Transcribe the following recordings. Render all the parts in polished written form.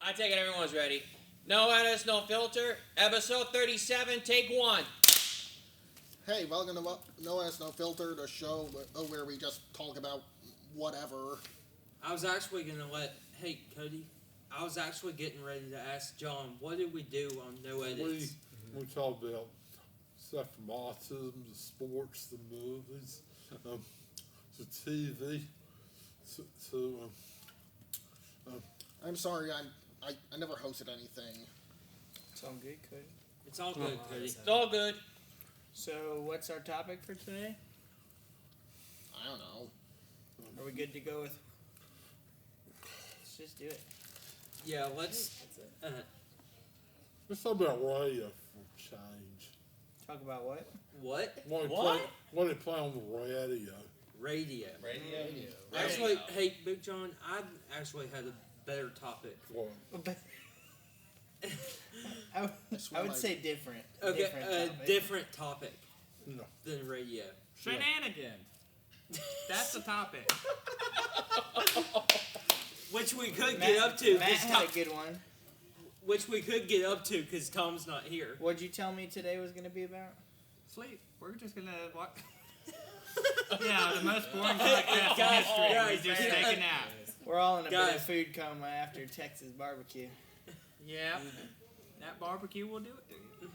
I take it everyone's ready. No edits, no filter. Episode 37, take 1. Hey, welcome to No Ass No Filter, the show where we just talk about whatever. I was actually gonna hey Cody, I was actually getting ready to ask John, what did we do on No Edits? We talked about stuff from autism, to sports, the movies, to TV, I'm sorry, I never hosted anything. It's all good, Cody. It's all good, Cody. It's all good. So, what's our topic for today? I don't know. Are we good to go with? Let's just do it. Yeah, let's. let's talk about radio for change. Talk about what? What? What they play on the radio? Radio. Radio. Actually, hey, Big John, I actually had a better topic. What? I would say different. Okay, different topic No. than radio. Shenanigans. That's the topic. Which we could get up to. Matt had a good one. Which we could get up to because Tom's not here. What'd you tell me today was going to be about? Sleep. We're just gonna what? Yeah, the most boring podcast in history. Guys, We just take a nap. We're all in a bit of food coma after Texas barbecue. Yeah. That barbecue will do it to you.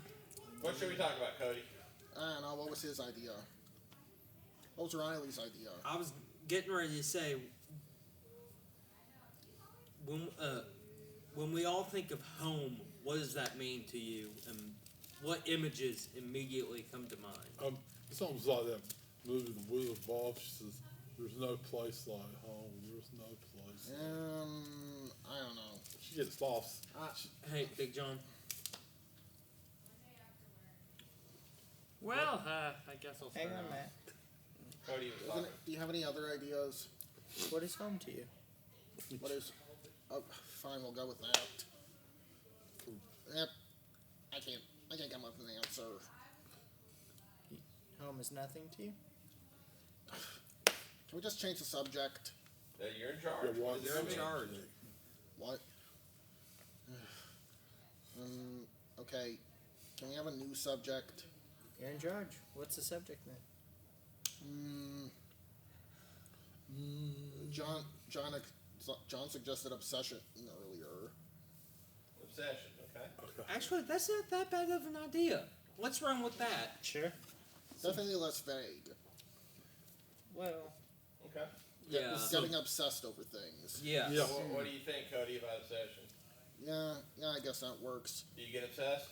What should we talk about, Cody? I don't know, what was his idea? What was Riley's idea? I was getting ready to say, when we all think of home, what does that mean to you, and what images immediately come to mind? It's almost like that movie, The Wheel of Bob. She says, "There's no place like home. There's no place." I don't know. She gets lost. Hey, Big John. Well, I guess I'll start Hang on, out. Matt. Cody was talking. Do you have any other ideas? What is home to you? What is... Oh, fine, we'll go with that. Yep. I can't come up with an answer. Home is nothing to you? Can we just change the subject? You're in charge. Yeah, What does You're it in mean? charge. What? Okay. Can we have a new subject? You're in charge. What's the subject then? John suggested obsession earlier. Obsession, okay? Actually, that's not that bad of an idea. Let's run with that. Sure. Definitely less vague. Well, Okay. Yeah. Getting obsessed over things. Yeah. Yeah. What do you think, Cody, about obsession? Yeah, I guess that works. Do you get obsessed?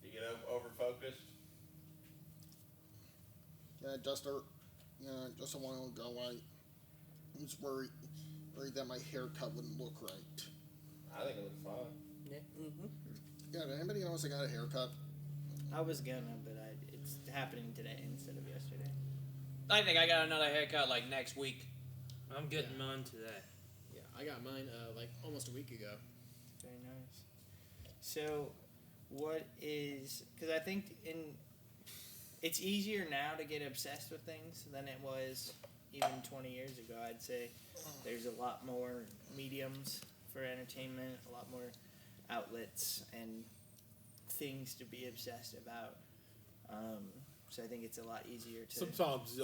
Do you get over-focused? Yeah, just a while ago, I was worried that my haircut wouldn't look right. I think it looks fine. yeah. Mm-hmm. Yeah, did anybody notice I got a haircut? I was gonna, but it's happening today instead of yesterday. I think I got another haircut like next week. I'm getting mine today. Yeah, I got mine like almost a week ago. Very nice. So, what is... Because I think it's easier now to get obsessed with things than it was even 20 years ago, I'd say. There's a lot more mediums for entertainment, a lot more outlets and things to be obsessed about. So I think it's a lot easier to... Sometimes,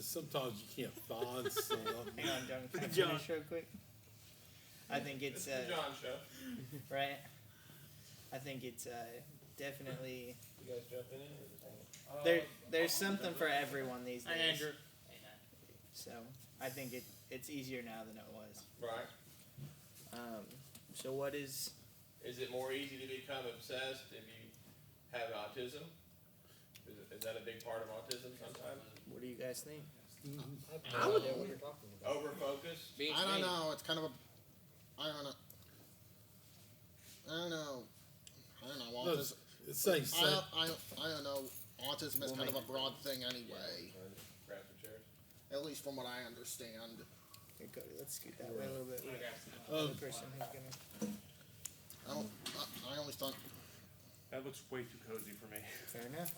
sometimes you can't find some. Hang on, John. Can I John. finish real quick? I think it's... This is the John show. right? I think it's definitely... You guys jump in or just There's something for everyone these days. Hey, Andrew. So I think it's easier now than it was. Right. So what is... Is it more easy to become obsessed if you have autism? Is that a big part of autism sometimes? What do you guys think? I would know what you're talking about. Over-focus? I don't know. It's kind of a... I don't know. No, Autism. it's saying I don't know. Autism is kind of a broad thing anyway. Grab some chairs. At least from what I understand. Here, Cody, let's scoot that way a little bit. The other person who's gonna... I always thought... That looks way too cozy for me. Fair enough.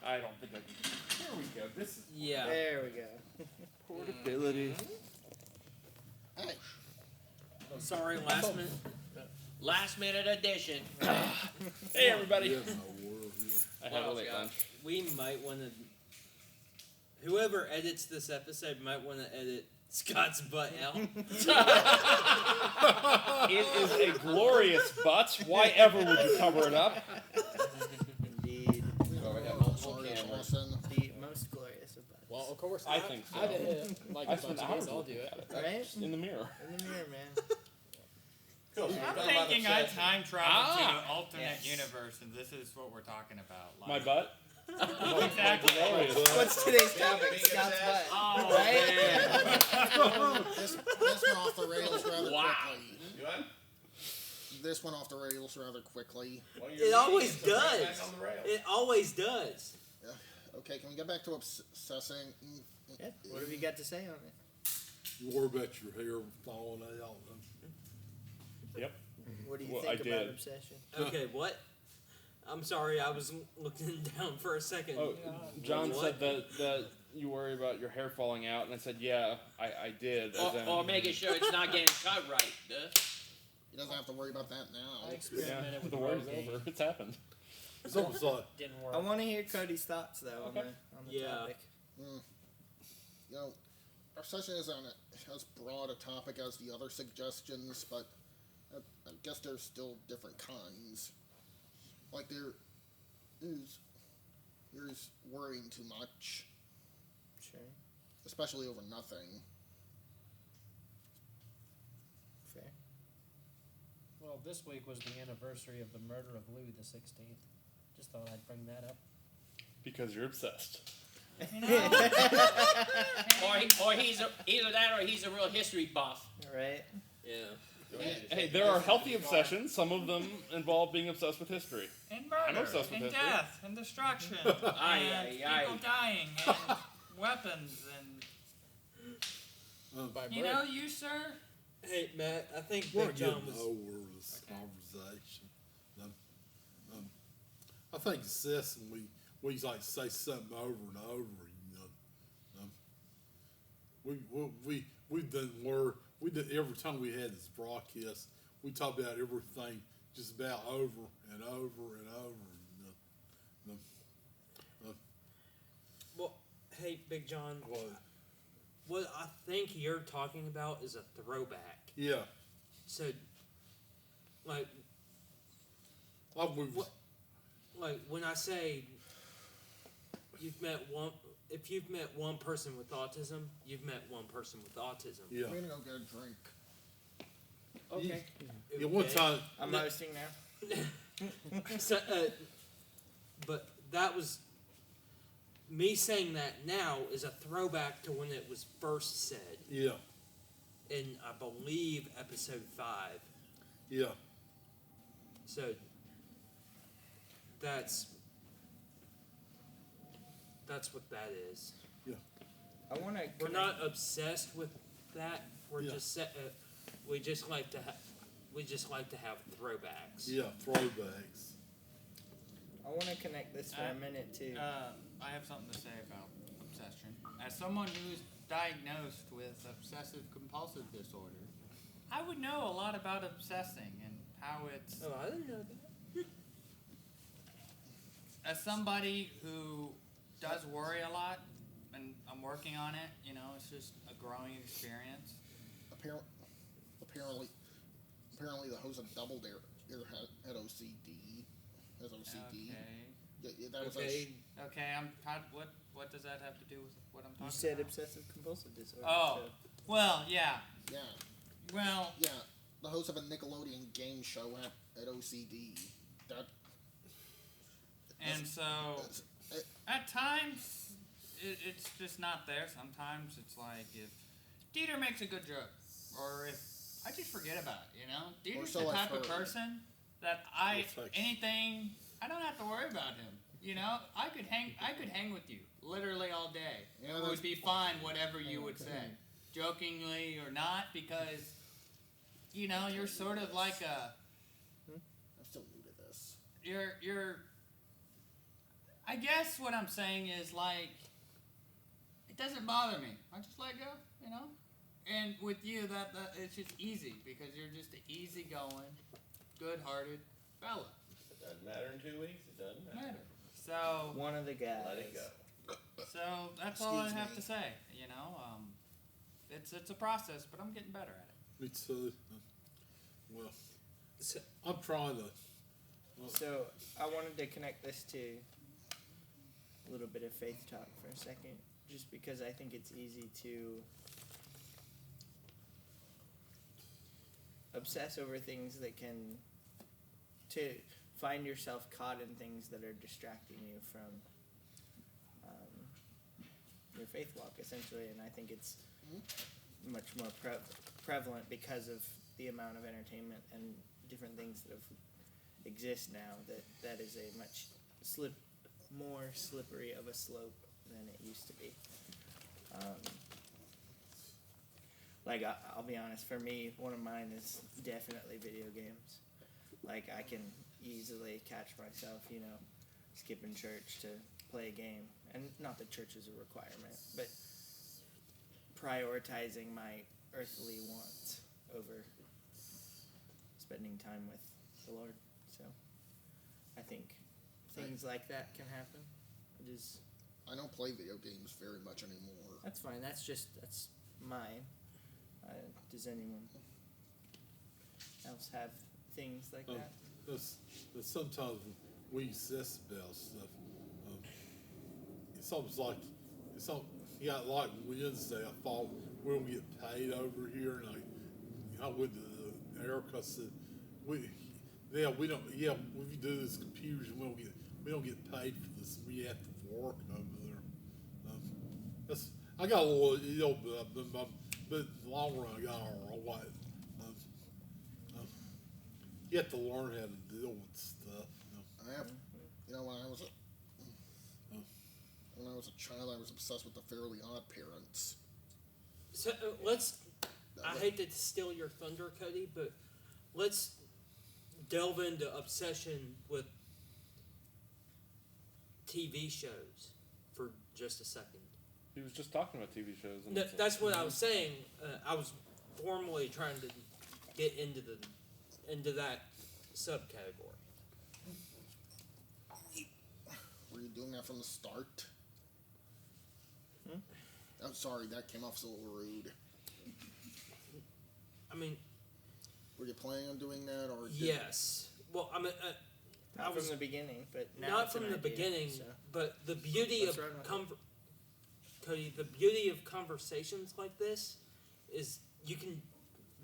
I don't think I can. Here we go. This is Yeah. There we go. portability. Hey, Sorry, last minute. Last minute addition. Hey, everybody. Yeah, no world, yeah. I had a Well, late Scott. lunch. We might want to. Whoever edits this episode might want to edit Scott's butt out. It is a glorious butt. Why ever would you cover it up? Indeed. So we have multiple Sorry, cameras. Lawson. The most glorious of buds. Well, of course. I think so. I did it like I a spent bunch of hours days. I'll do looking it. at it. Right? In the mirror. In the mirror, man. Cool. So I'm we're talking about thinking I obsession. time traveled to Ah! an alternate Yes. universe, and this is what we're talking about. My Like, butt? Exactly. Glorious. What's today's Being topic? Scott's obsessed. butt. Oh, Right? This went off the rails rather Wow. quickly. You what? This went off the rails rather quickly. Well, you're It always leading us right does. back on the rails. It always does. Okay, can we get back to obsessing? Yeah. What have you got to say on it? You worry about your hair falling out. What do you Well, think I about did. obsession? Okay, what? I'm sorry, I was looking down for a second. Oh, John What? said that you worry about your hair falling out, and I said, yeah, I did. As in, Or making sure it's not getting cut right. Duh. He doesn't have to worry about that now. I experimented yeah, with the worry's Rogaine. over. It's happened. It's almost like, Didn't work. I want to hear Cody's thoughts though Okay. on the Yeah. topic. You know, obsession is on as broad a topic as the other suggestions, but I guess there's still different kinds. Like there's worrying too much, Sure. especially over nothing. Fair. Well, this week was the anniversary of the murder of Louis the 16th. Just thought I'd bring that up. Because you're obsessed. Or he's either that or he's a real history buff. Right. Yeah. Hey, there are healthy obsessions. Some of them involve being obsessed with history. And I'm murder, obsessed with and history. death, and destruction, Aye, and aye, people dying, and weapons, and um, you know, you sir. Hey, Matt, I think we're Big John getting was. over this conversation. I think obsessing, we like say something over and over, we didn't worry. We did every time we had this broadcast. We talked about everything just about over and over and over. Well, hey, Big John, Well, what I think you're talking about is a throwback. yeah, So, like, we've, What- like when I say you've met one, if you've met one person with autism, you've met one person with autism. yeah. We're gonna go get a drink. Okay. Yeah, one Okay. time, I'm No. hosting now. So, but that was me saying that now is a throwback to when it was first said yeah, in, I believe, episode 5. yeah. So that's what that is. I want to. We're not obsessed with that. We're Yeah. just we just like to have throwbacks. Yeah, throwbacks. I want to connect this for a minute too. I have something to say about obsession. As someone who's diagnosed with obsessive compulsive disorder, I would know a lot about obsessing and how it's. Oh, I didn't know that. As somebody who does worry a lot, and I'm working on it, you know, it's just a growing experience. Apparently, the host of Double Dare had OCD. Has OCD. Okay. Yeah, that was Okay. Okay. What does that have to do with what I'm talking You said about? obsessive compulsive disorder. Oh. so- Well, yeah. yeah, Well, yeah. The host of a Nickelodeon game show had OCD. That and so at times it's just not there. Sometimes it's like if Dieter makes a good joke, or if I just forget about it. You know, Dieter's so the I've type of heard. person that anything I don't have to worry about him. You know, I could hang with you literally all day. Yeah, It that's- would be fine, whatever you would say, jokingly or not, because you know you're sort of like a. I'm still new to this. You're I guess what I'm saying is like it doesn't bother me. I just let go, you know? And with you, that it's just easy because you're just an easygoing, good-hearted fella. It doesn't matter in 2 weeks. It doesn't matter. So One of the guys. Let it go. So that's all I Excuse have me. to say. You know, it's a process, but I'm getting better at it. Me too. Well, So, I'm trying to. So I wanted to connect this to a little bit of faith talk for a second, just because I think it's easy to obsess over things that can, to find yourself caught in things that are distracting you from your faith walk, essentially. And I think it's much more prevalent because of the amount of entertainment and different things that exist now. That is a much more slippery of a slope than it used to be. Like I'll be honest, for me, one of mine is definitely video games. Like I can easily catch myself, skipping church to play a game, and not that church is a requirement, but prioritizing my earthly wants over spending time with the Lord. So I think things like that can happen. It is. I don't play video games very much anymore. That's fine. That's mine. Does anyone else have things like that? There's sometimes we obsess about stuff. It's almost like like Wednesday. I thought we'll get paid over here, and I went to Erica said we don't when you do this computers we don't get paid for this. We have to work over there. I got a little ill, but in the long run I got all right. You have to learn how to deal with stuff. I have, when I was a child, I was obsessed with the Fairly Odd Parents. so I hate to steal your thunder, Cody, but let's delve into obsession with TV shows for just a second. He was just talking about TV shows. And No, that's what I was saying. I was formally trying to get into that subcategory. Were you doing that from the start? I'm sorry, that came off so rude. I mean, Were you planning on doing that, or yes. Well, I mean, I Not was from the beginning, but now not it's from an the idea, beginning, so. but the beauty Let's of run with it. Cody, the beauty of conversations like this is you can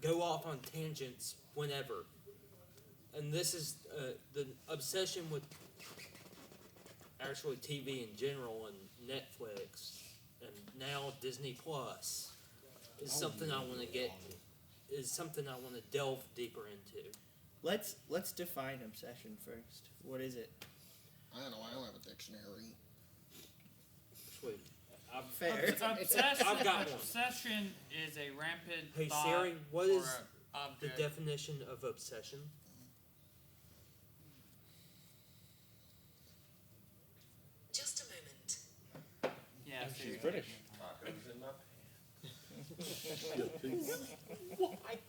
go off on tangents whenever, and this is the obsession with actually TV in general and Netflix and now Disney Plus is something I want to delve deeper into. Let's define obsession first. What is it? I don't know, I don't have a dictionary. Sweet. Fair. Obsession. I've got one. Obsession is a rampant Hey thought Siri, what or is a the object. definition of obsession? Just a moment. Yeah, She's seriously. British. Tacos in my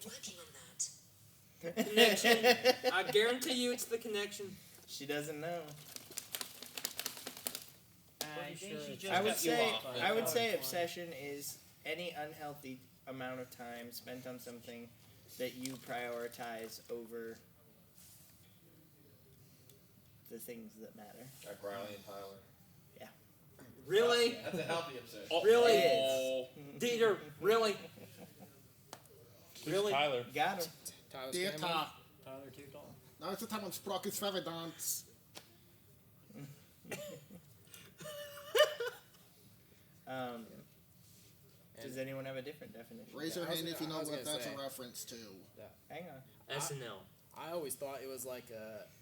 Working on that. Connection. I guarantee you it's the connection. She doesn't know. Pretty sure it's I would cut you say off. I would say Fine. obsession is any unhealthy amount of time spent on something that you prioritize over the things that matter. Like Riley and Tyler. Really? That's a healthy obsession. Really? It Dieter, really? Who's Really? Tyler? Got him. Tyler Dear Scammon? Ta, Tyler Too Tall. now it's the time on Sprockets Feather Does anyone have a different definition? Raise your I was hand if you gonna- know I was what gonna that's a say. reference to. Hang on. SNL. I always thought it was like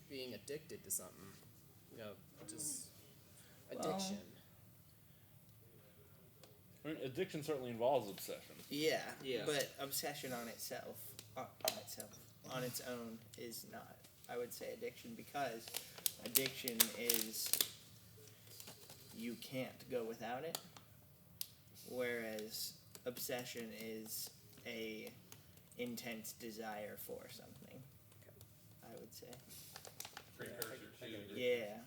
being addicted to something. Just addiction. I mean, addiction certainly involves obsession. Yeah, Yeah. but obsession on its own is not. I would say addiction, because addiction is you can't go without it, whereas obsession is a intense desire for something. I would say. Precursor to. Yeah.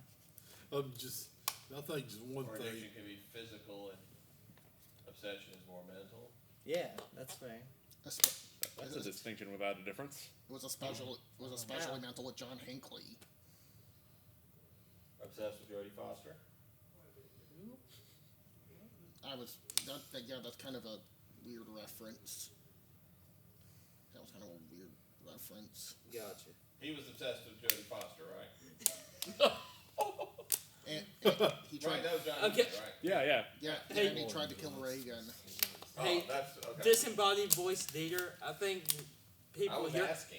I think just one Or thing. addiction can be physical and obsession is more mental. Yeah, that's fair. That's a distinction without a difference. It was especially mental with John Hinckley. Obsessed with Jodie Foster. That's kind of a weird reference. That was kind of a weird reference. Gotcha. He was obsessed with Jodie Foster, right? And he tried. Right, that was John Okay. Hinckley, right? Yeah. Yeah, and he tried to kill Reagan. Hey, that's okay. disembodied voice Dieter, I think I people was here. asking.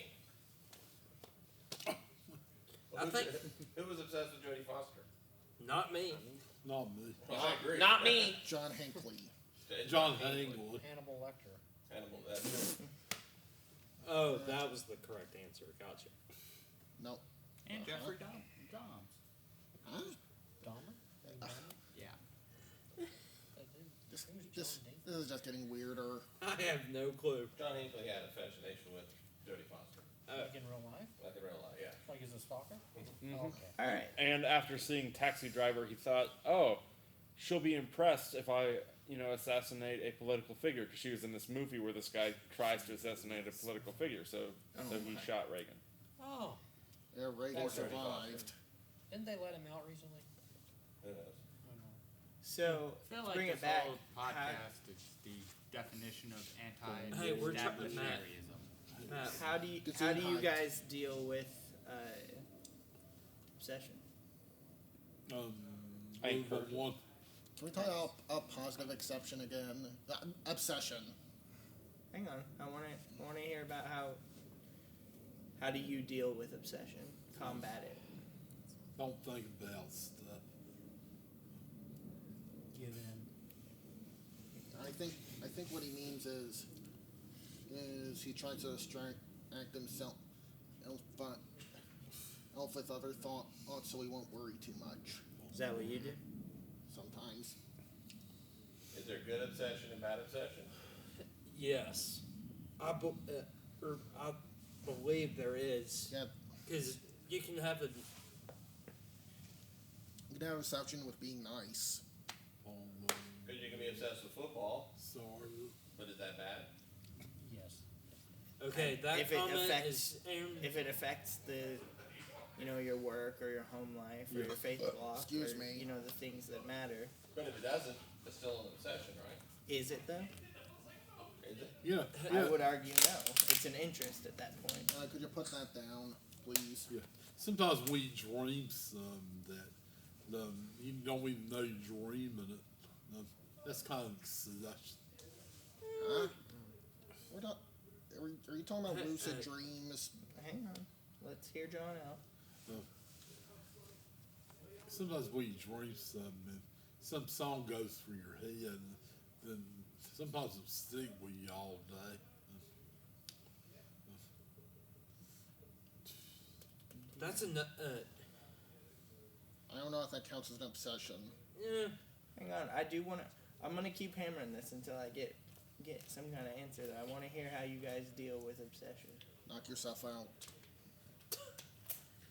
I think Who was obsessed with Jodie Foster? not me. Not me. I agree. Not me. John Hinckley. John Hinckley. Hannibal Lecter. Hannibal, that's Oh, that was the correct answer. Gotcha. No. And Jeffrey Dahmer. Huh? Dahmer? Yeah. This is just getting weirder. I have no clue. John Hinckley had a fascination with Jodie Foster. Like in real life? Like in real life, yeah. Like he's a stalker? Mhm. Oh, okay. All right. And after seeing Taxi Driver, he thought, "Oh, she'll be impressed if I, assassinate a political figure," because she was in this movie where this guy tries to assassinate a political figure. So he shot Reagan. Oh, Yeah, Reagan Or Jodie survived. didn't they let him out recently? Who knows? I don't know. So I feel like bring this it back. whole podcast is the definition of Hey, we're trying to anti-establishmentarianism. Matt, How do you Gesundheit. guys deal with obsession? I Move encourage on it. one. Can we talk about a positive exception again? Obsession. Hang on, I want to hear about how do you deal with obsession, combat it. Don't think about stuff. Give in. I think what he means is he tries to distract himself with other thoughts so he won't worry too much. Is that what you do? Sometimes. Is there good obsession and bad obsession? yes, I believe there is. Yeah, Because you can have a. you can have obsession with being nice. Because you can be obsessed with football, Sorry. but is that bad? Yes. Okay, that If it comment affects- is. If it affects your work or your home life or your faith walk, Excuse or, me. the things that matter. But if it doesn't, it's still an obsession, right? Is it though? Is it? Yeah. I would argue no. It's an interest at that point. Could you put that down, please? Yeah. Sometimes we dream some that you don't even know you're dreaming it. That's kind of seduction. Huh? Are you talking about lucid dreams? Hang on. Let's hear John out. Sometimes we dream some and some song goes through your head, and sometimes it'll stick with you all day. That's a. I don't know if that counts as an obsession. Hang on. I do want to. I'm gonna keep hammering this until I get some kind of answer. That I want to hear how you guys deal with obsession. Knock yourself out.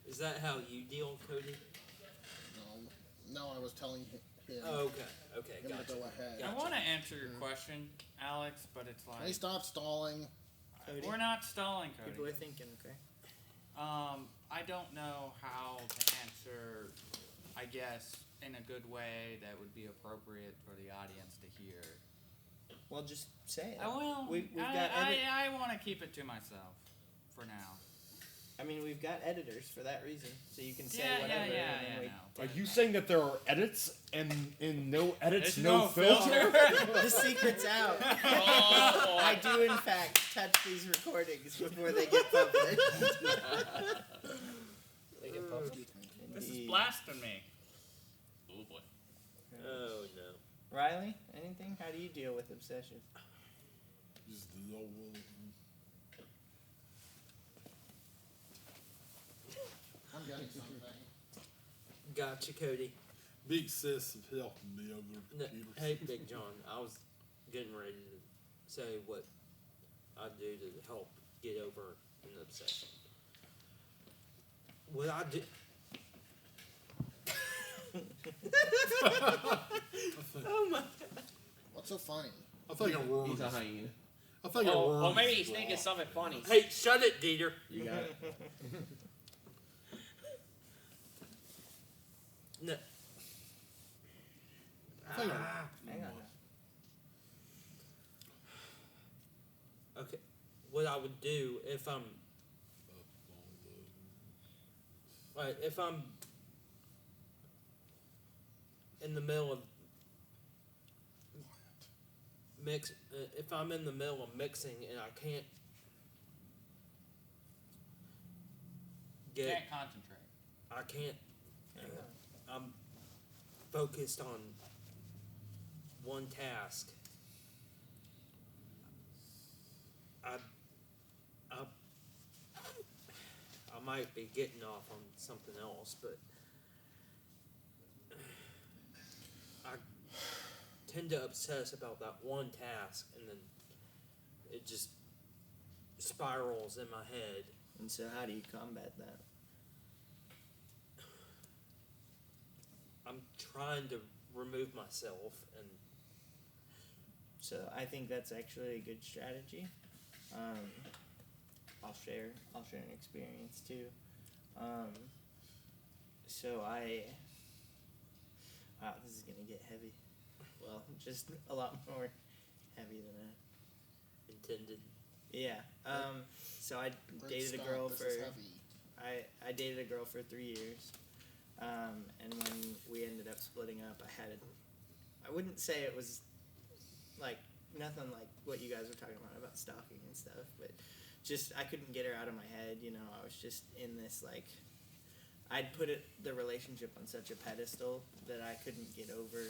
Is that how you deal, Cody? No, I was telling him. Oh, okay, Him gotcha. to go ahead. I want to answer your question, Alex, but it's Hey, like stop stalling. Cody? we're not stalling, Cody. People are thinking. Okay. I don't know how to answer, I guess, in a good way that would be appropriate for the audience to hear. Well, just say it. I will. We've got. I want to keep it to myself for now. I mean, we've got editors for that reason, so you can say Yeah, whatever. yeah, and then we no. Are you saying that there are edits and in no edits, There's no filter? The secret's out. I do, in fact, touch these recordings before they get published. They get published. This is Indeed. blasphemy. Oh boy. Oh no. Riley, anything? How do you deal with obsession? Just the old I'm getting something. Gotcha, Cody. big sis of helping me over the No, computer. hey, Big John. I was getting ready to say what I do to help get over an obsession. What I do. Oh my! What's so funny? I think it works. He's a hyena. I think it Oh, works. well, maybe he's thinking something funny. Hey, shut it, Dieter. You got it. No. I think it Hang on. Okay. What I would do if I'm in the middle of if I'm in the middle of mixing and I can't get, Can't concentrate. I can't. I'm focused on one task. I might be getting off on something else, but I tend to obsess about that one task, and then it just spirals in my head. And so, how do you combat that? I'm trying to remove myself, and So I think that's actually a good strategy. I'll share an experience too. Wow, this is gonna get heavy. Well, just a lot more heavy than I intended. Yeah. So I Great dated a Scott, girl this for is heavy. I dated a girl for 3 years. And when we ended up splitting up, I wouldn't say it was like nothing like what you guys were talking about stalking and stuff, but just I couldn't get her out of my head. You know, I was just in this like I'd put the relationship on such a pedestal that I couldn't get over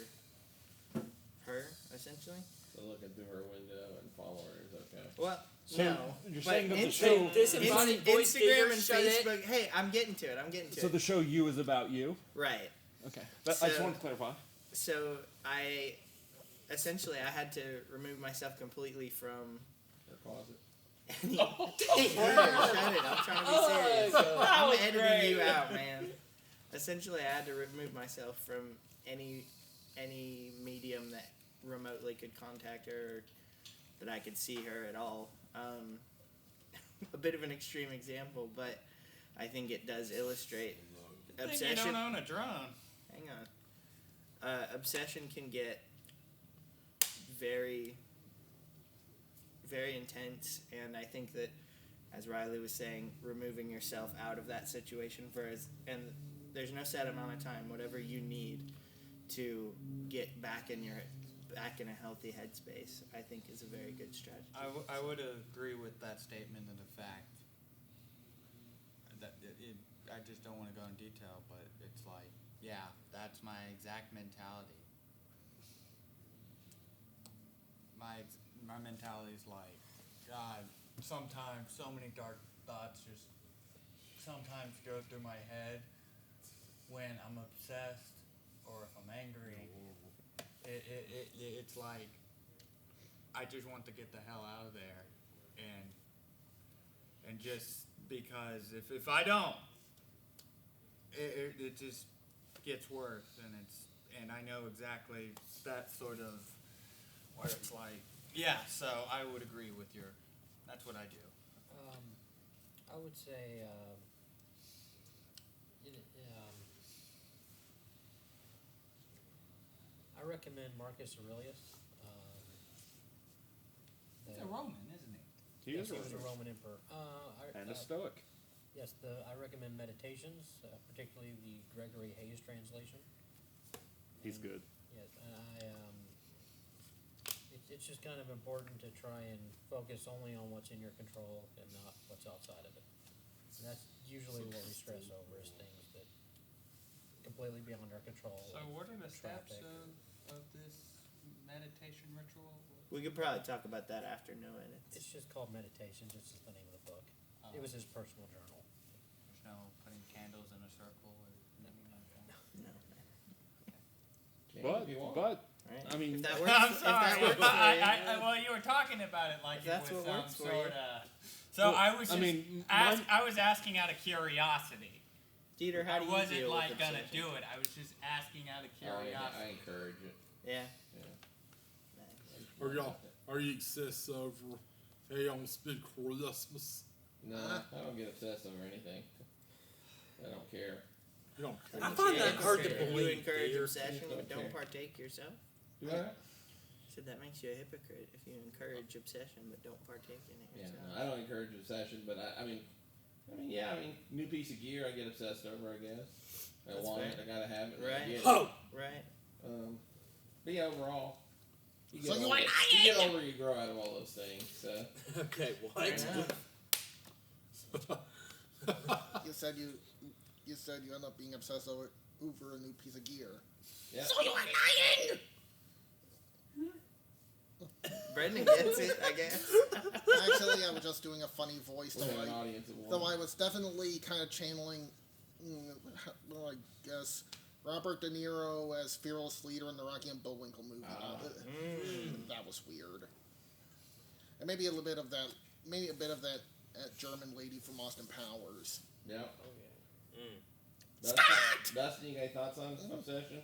her essentially. So looking through her window and follow her is okay. Well, So no, you're but saying that the Insta- show- Disembodied voice Instagram figure, and shut it. Facebook. Hey, I'm getting to it. So the show You is about you? Right. Okay. I just So- wanted to clarify. So I had to remove myself completely from Her closet. any. Shut it! I'm trying to be serious. I'm was editing great. you out, man. Essentially, I had to remove myself from any medium that remotely could contact her, or that I could see her at all. A bit of an extreme example, but I think it does illustrate I think you obsession. don't own a drone. Hang on. Obsession can get very, very intense, and I think that, as Riley was saying, removing yourself out of that situation and there's no set amount of time. Whatever you need to get back in a healthy headspace, I think is a very good strategy. I would agree with that statement and the fact that I just don't want to go in detail, but it's like, yeah, that's my exact mentality. My mentality is like, God, sometimes so many dark thoughts just sometimes go through my head when I'm obsessed or if I'm angry. It's like I just want to get the hell out of there, and just because if I don't, it just gets worse, and I know exactly that sort of where it's like, yeah. So I would agree with that's what I do. I would say, I recommend Marcus Aurelius. He's a Roman, isn't he? He Yes, is he was a Roman. Roman emperor. And a Stoic. Yes, I recommend Meditations, particularly the Gregory Hayes translation. He's And- good. Yes, and it's just kind of important to try and focus only on what's in your control and not what's outside of it. And that's usually what we stress over is things that completely beyond our control. So what are the steps Traffic. of this meditation ritual? We could probably talk about that after knowing it. It's just called Meditations. It's just the name of the book. Oh. It was his personal journal. There's no putting candles in a circle or anything like that. No. Maybe if you want. But Right. I mean, if that works, I'm if sorry. that works for you. Well, you were talking about it like That's it was what some works for sort you. of. So Well, I was I just mean, I was asking out of curiosity. Dieter, how I do you wasn't deal like with gonna obsession? do it. I was just asking out of I curiosity. encourage it. Yeah. Are you obsessed over, hey, I'm gonna spend Christmas? No, I don't get obsessed over anything. I don't care. You don't care. I find that Yeah, hard to you believe. encourage Dieter. obsession but don't Okay. partake yourself. Do I? So that makes you a hypocrite if you encourage obsession but don't partake in it Yeah, yourself. no, I don't encourage obsession, but I mean, new piece of gear I get obsessed over, I guess. I That's want fair. it, I gotta have it. and I Right. get it. Oh! Right. But yeah, overall, you So get, you older, like you get older, you grow out of all those things. So Okay, what? Yeah. You said you end up being obsessed over a new piece of gear. yeah, So you are lying. Brendan gets it, I guess. Actually, I was just doing a funny voice, we have an audience of though one. I was definitely kind of channeling, I guess, Robert De Niro as fearless leader in the Rocky and Bullwinkle movie. That was weird. And maybe a little bit of that, German lady from Austin Powers. Yeah. Mm. Dustin, you got any thoughts on obsession?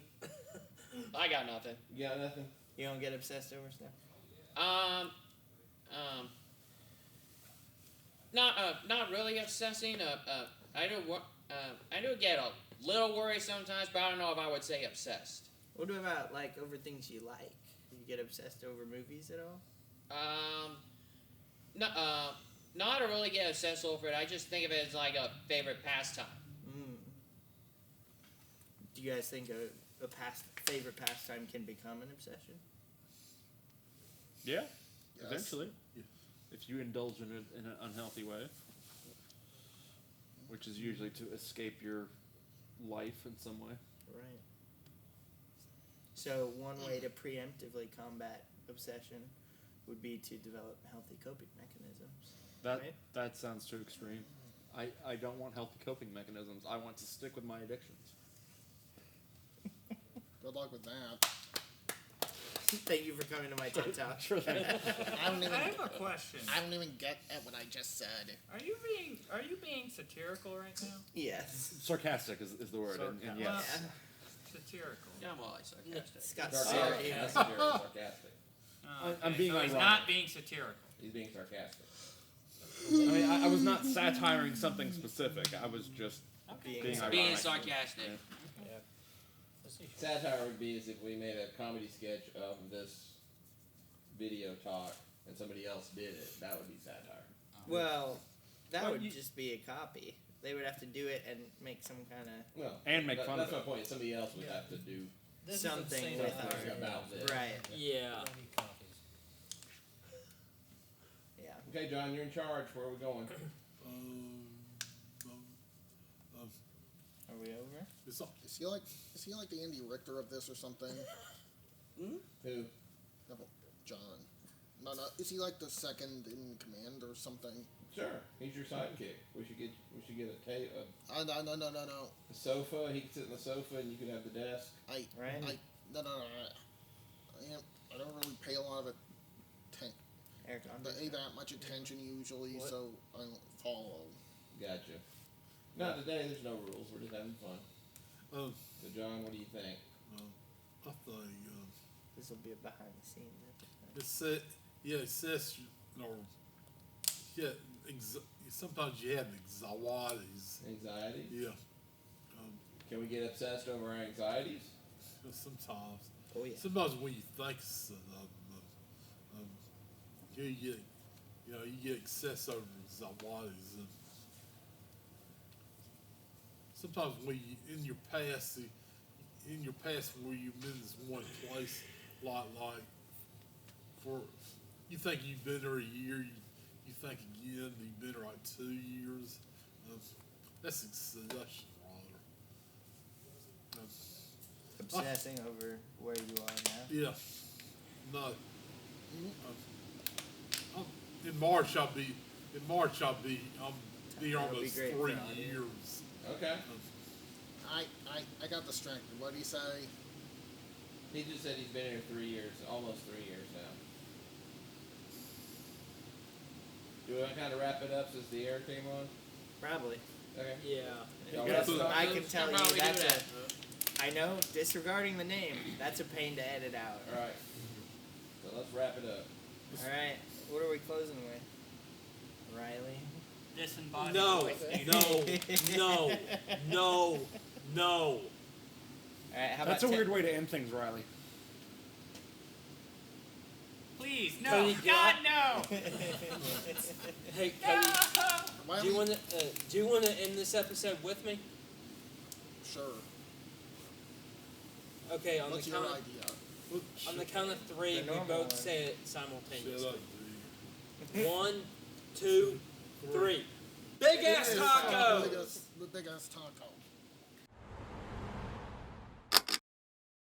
I got nothing. You got nothing? You don't get obsessed over stuff? Not really obsessing. I do get a little worried sometimes, but I don't know if I would say obsessed. What about like over things you like? Do you get obsessed over movies at all? Not to really get obsessed over it. I just think of it as like a favorite pastime. Do you guys think a favorite pastime can become an obsession? Yeah, Yes. eventually. If you indulge in it in an unhealthy way, which is usually to escape your life in some way. Right. So one way to preemptively combat obsession would be to develop healthy coping mechanisms. Right? That sounds too extreme. I don't want healthy coping mechanisms. I want to stick with my addictions. Good luck with that. Thank you for coming to my TED Talk. I don't even. I have a question. I don't even get at what I just said. Are you being satirical right now? Yes. Sarcastic is the word, and Well, yes. satirical. Yeah, I'm always sarcastic. It's got Sarcastic. serious. That's very sarcastic. Oh, I'm being so he's ironic. not being satirical. He's being sarcastic. I mean, I was not satiring something specific. I was just Being being sarcastic. Being ironic. sarcastic. Satire would be as if we made a comedy sketch of this video talk and somebody else did it. That would be satire. Well, that Well, would you- just be a copy. They would have to do it and make some kind of Well, And make fun that's of my it. point. Somebody else would have to do This is the something same with something our about this. right. Yeah. Maybe copies. Yeah. Okay, John, you're in charge. Where are we going? Are we over? It's all, Is he like the Andy Richter of this or something? Who? No, John. No. Is he like the second in command or something? Sure, he's your sidekick. We should get a No. sofa. He could sit in the sofa, and you could have the desk. Right. No. I don't really pay a lot of Eric, that much attention usually, What? so I don't follow. Gotcha. No, today there's no rules. We're just having fun. um, So, John, what do you think? I think this will be a behind the scenes episode. it says, sometimes you have anxieties. Anxiety? Yeah. Can we get obsessed over our anxieties? Sometimes. Oh yeah. Sometimes when you think you get excess over anxieties, and sometimes when you, in your past where you've been in this one place, like for you think you've been there a year, you think again you've been there like 2 years. That's obsession, rather. Obsessing over where you are now. Yeah. No. In March I'll be That'll be almost great 3 for audio. years. Okay. I got distracted. What did he say? He just said he's been here 3 years, almost 3 years now. Do we want to kind of wrap it up since the air came on? Probably. Okay. Yeah. Y'all Because want to I talk can to tell us? you How we that's do a. that? I know, disregarding the name, that's a pain to edit out. All right. So let's wrap it up. All right, what are we closing with? Riley. Disembodied No, voice. no. All right, how That's about a weird way to end things, Riley. Please, no. Cody, God, no. Hey, No. Cody, do you want to end this episode with me? Sure. Okay, on What's the your count. idea? On the count of three, The we normal both one. say it Shut simultaneously. up, dude. 1, 2, 3. Big ass taco. The big ass taco.